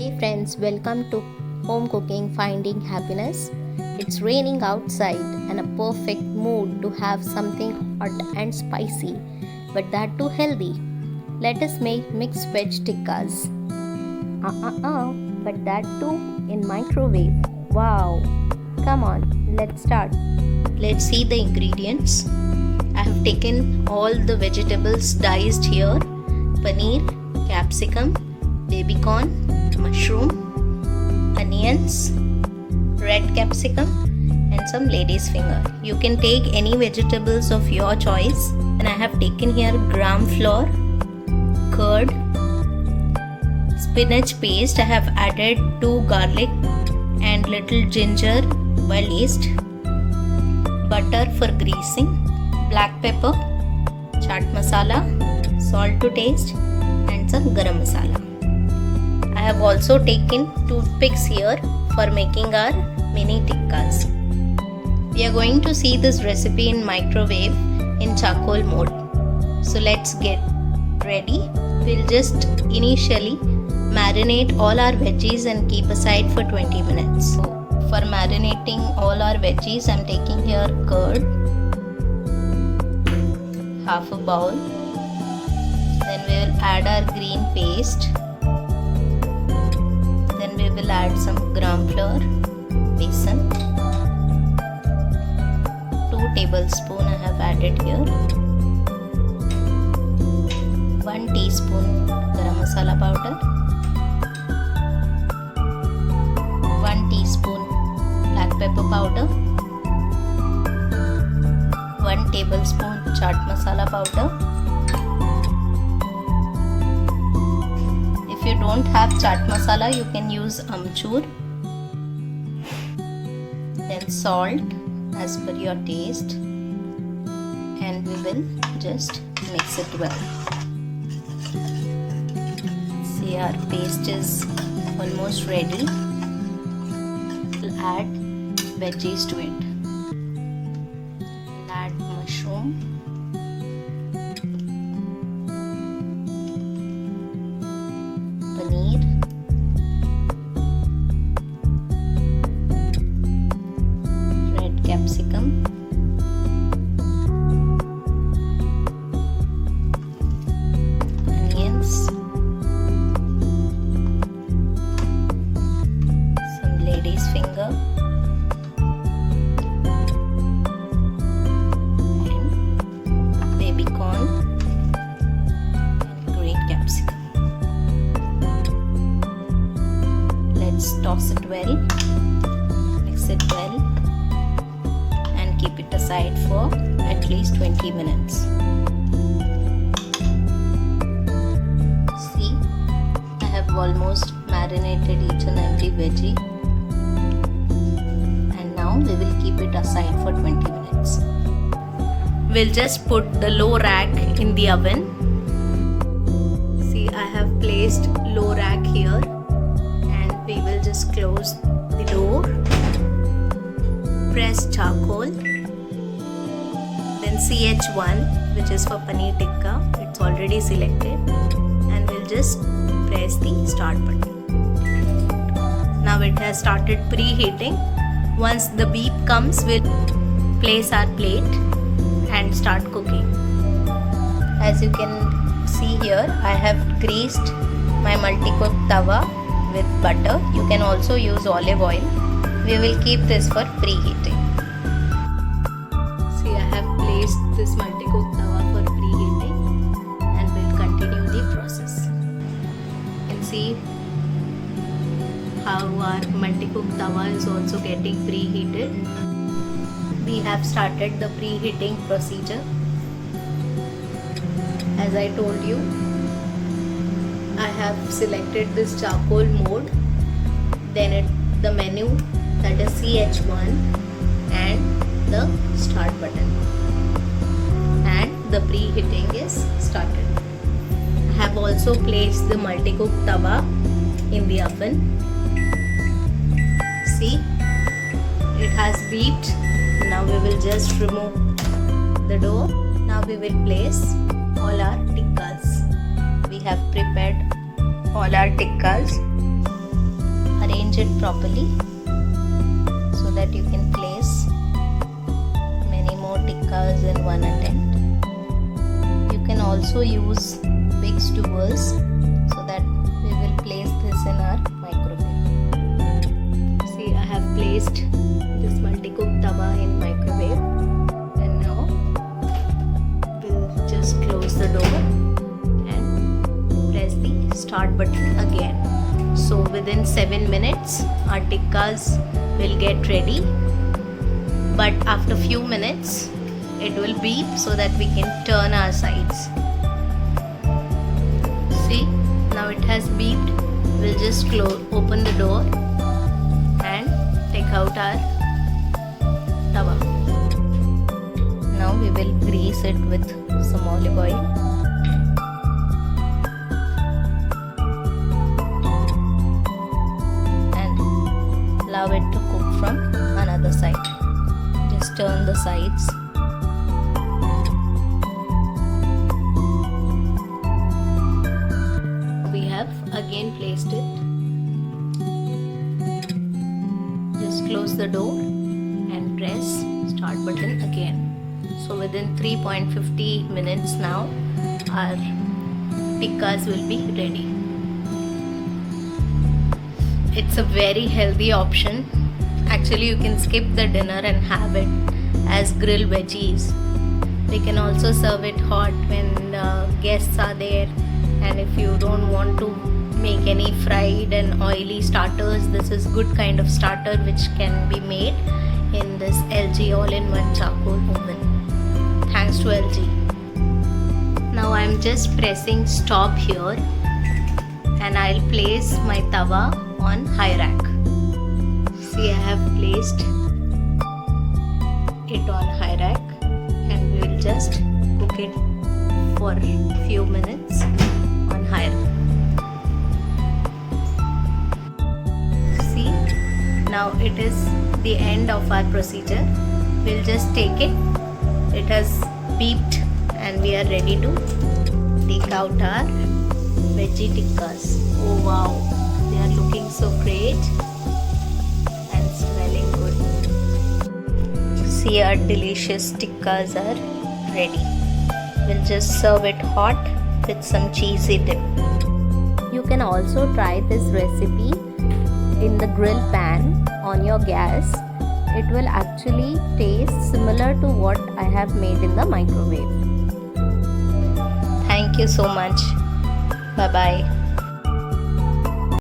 Hey friends, welcome to Home Cooking Finding Happiness. It's raining outside and a perfect mood to have something hot and spicy, but that too healthy. Let us make mixed veg tikkas. But that too in microwave. Wow! Come on, let's start. Let's see the ingredients. I have taken all the vegetables diced here: paneer, capsicum, baby corn, mushroom, onions, red capsicum, and some lady's finger. You can take any vegetables of your choice. And I have taken here gram flour, curd, spinach paste. I have added 2 garlic and little ginger well laced, butter for greasing, black pepper, chaat masala, salt to taste, and some garam masala. I have also taken toothpicks here for making our mini tikkas. We are going to see this recipe in microwave in charcoal mode. So let's get ready. We'll just initially marinate all our veggies and keep aside for 20 minutes. So for marinating all our veggies, I'm taking here curd, half a bowl. Then we will add our green paste. Then we will add some gram flour, besan. 2 tablespoons I have added here. 1 teaspoon garam masala powder. 1 teaspoon black pepper powder. 1 tablespoon chaat masala powder. If you don't have chaat masala, you can use amchur. Then salt as per your taste, and we will just mix it well. See, our paste is almost ready. We'll add veggies to it. We'll add mushroom, paneer, red capsicum, onions, some lady's finger, and baby corn and green capsicum. Let's toss it well, mix it well, and keep it aside for at least 20 minutes. See, I have almost marinated each and every veggie, and now we will keep it aside for 20 minutes. We'll just put the low rack in the oven. See, I have placed low rack here. We will just close the door, press charcoal, then CH1, which is for Paneer Tikka, it's already selected, and we'll just press the start button. Now it has started preheating. Once the beep comes, we'll place our plate and start cooking. As you can see here, I have greased my multi-cook tawa with butter. You can also use olive oil. We will keep this for preheating. See, I have placed this multi-cook tawa for preheating, and we'll continue the process. You can see how our multi-cook tawa is also getting preheated. We have started the preheating procedure. As I told you, I have selected this charcoal mode, then the menu, that is CH1, and the start button, and the preheating is started. I have also placed the multi-cook tawa in the oven. See, it has beeped. Now we will just remove the dough. Now we will place all our tikkas. We have prepared all our tikkas. arrange it properly so that you can place many more tikkas in one attempt. You can also use big skewers so that we will place this in our microwave. See, I have placed this multi-cook tawa in microwave, and now we'll just close the door and press the start button again. So within 7 minutes our tikkas will get ready, but after few minutes it will beep so that we can turn our sides. See, now it has beeped. We'll just open the door and take out our tawa. Now we will grease it with some olive oil. And allow it to cook from another side. Just turn the sides. We have again placed it. Just close the door and press start button again. So within 3.50 minutes now our tikkas will be ready. It's a very healthy option. Actually, you can skip the dinner and have it as grilled veggies. We can also serve it hot when guests are there, and if you don't want to make any fried and oily starters, this is good kind of starter which can be made in this LG all-in-one charcoal oven. Thanks to LG. Now I am just pressing stop here, and I'll place my tawa on high rack. See, I have placed it on high rack, and we will just cook it for a few minutes on high rack. See, now it is the end of our procedure. We'll just take it. It has beeped and we are ready to take out our veggie tikkas. Oh wow, they are looking so great and smelling good. See, our delicious tikkas are ready. We'll just serve it hot with some cheesy dip. You can also try this recipe in the grill pan on your gas. It will actually taste similar to what I have made in the microwave. Thank you so much. Bye bye.